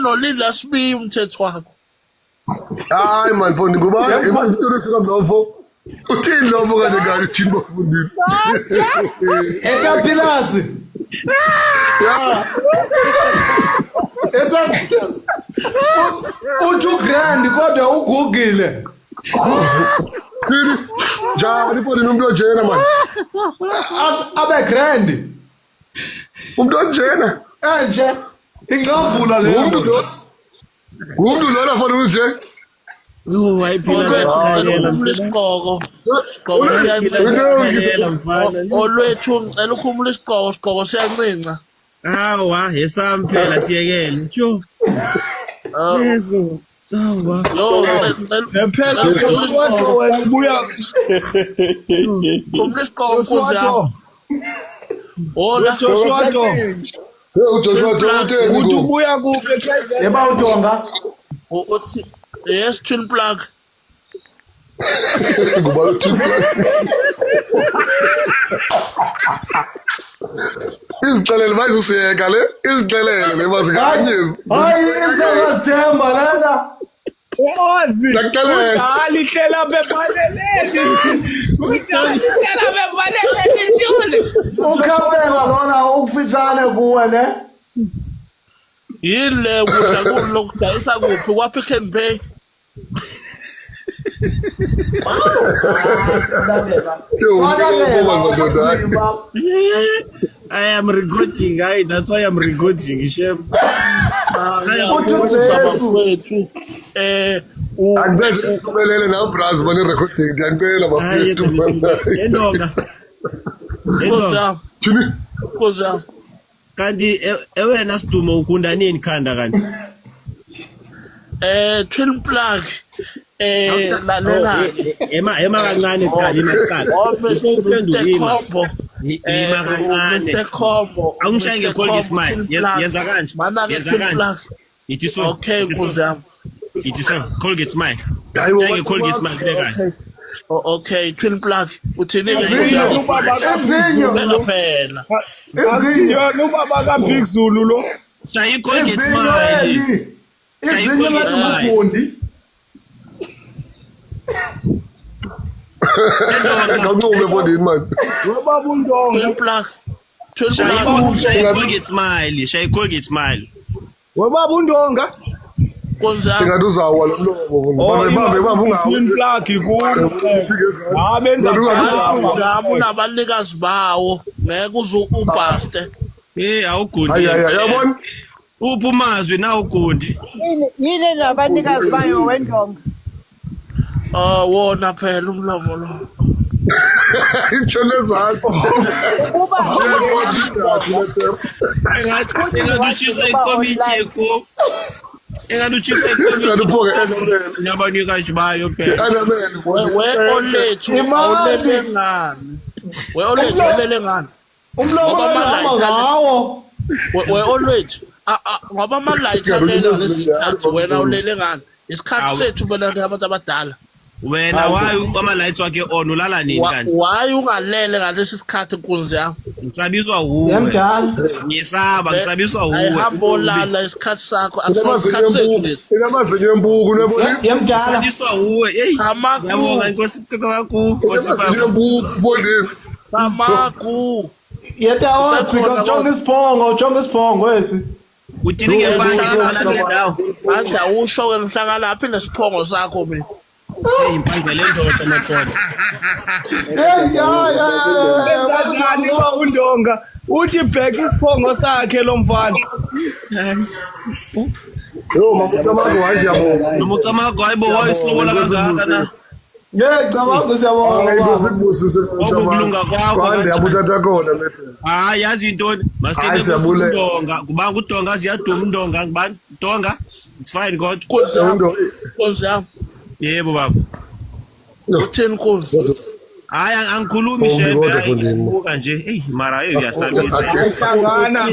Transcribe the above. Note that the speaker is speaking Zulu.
nolila sibi umthetho wakho. Hayi man phone ngubani emasitolo sikamlovo. Uthini lovo kade ngani thini bafundile. Etaphilasi. Yeah. Etaphilasi. U2 grand kodwa ugugile. Njani phone umuntu onjena man. Abe grand. Umuntu onjena. Nje ingavula le umuntu lona phone unje. Wayiphila lekhalela mlesigqoko. Sigqoko siyancenca mfana. Olwethu ngicela ukhumule isigqoko siyancinca. Hawa yesami phela siyekele. Tsho. Yeso. Hawa. Yo phela wena ubuya. Khumule isigqoko kuza. Hola Joshua uthi ubuya kuphi eKZN? Yeba uDonga. Uthi yes twin plug. Ngubani twin plug? Izixelele bayizusiyeka le. Izixelele nemazikanyezi. Hayi isakasithemba lena. Ozi. Udali hlela bebaleleni. Udali hlela bebaleleni shule. Ukhabela lona ukufitshane kuwe ne. Yile kudla kulokudayisa kuphi kwa Pick n Pay. I am recruiting, that's why I'm recruiting. Shame. Angeze kuphelele na Brazil bani recording ngiyacela bafethu. Koza. Kanti wena Sidumo ukunda nini khanda kanti? Twin plug. Lalela. Ema kancane qali naqala. Mr. Combo. Ema kancane. Mr. Combo. Awungishaye ngeColgate Smile. Yenza kanje. Yenza kanje. Ithi so. Okay, Koza. Ithi so. Colgate Smile. Hayi Colgate Smile kanje. Okay, twin plug. Uthini Ezinyo. phela. Ezinyo ubaba ka Big Zulu lo. Shayi Colgate Smile. Ezinyo ngathi mugundi. Ngaqobe bodini man. Ubaba uNdonga. Twin plug. Shayi Colgate Smile. Shayi Colgate Smile. Ubaba uNdonga. Konza. Ngathi uzawa lo mlomo. Bambe ungawo. Twin plug ikulu. Abenza Konza unabanikazi bawo. Ngeke uze ubaste. Awugundi. Yabona? Uphi umazwi na ugundi? Yini nabanikazi bayo wendonga? Wona phela umlomo lo. Itshone zakho. Uba engaduchisa ikomiti yekofu. Engaduchisa ikomiti. Nabanikazi bayo phela. We olethu olele ngani? We olethu olele ngani? Umlomo ngawo. We olethu ngoba amalayithi alele lesikhathi wena ulele ngani? Isikhathi sethu bona abantu abadala. Wena wayi ama-lights wakhe on ulala nini kanti? Wayi ungalele ngalesi sikhathi nkunzi yami. Ngisabiswa wuwe. Yamjala. Ngiyesaba ngisabiswa wuwe. Ayihamba olala isikhathi sakho akusikhathi sethu lesi. Inamazinyo embuku nebona. Yamjala. Ngisabiswa wuwe. Hey. Yabonga Nkosi kakho. Nkosi baba. Bodini. Kamaku. Yeta wathi ngojonga isiphongo wesi. Uthini ngebandla lala kule ndawo? Manje awusho ke ngihlanga lapha nesiphongo sakho mina. Hey impandla lendoda madoda. Ngani ba uNdonga uthi bhek isiphongo sakhe lo mfana. Yo mamucamago wayisiyabonga. Mamucamago hayibo wayisilobola kangaka na. Ngicabanga siyabonga. Ayibusibusise ukulunga kwakho kwande yabuthatha khona methe. Hayi yazi intoni masithe uNdonga kubanga uDonga ziyaduma uNdonga ngibani Donga it's fine god. Konzi yami. Yebo baba. Utheni konzi? Hayi angikhulumi shebe hayi buka nje mara uyasabisa. Hlangana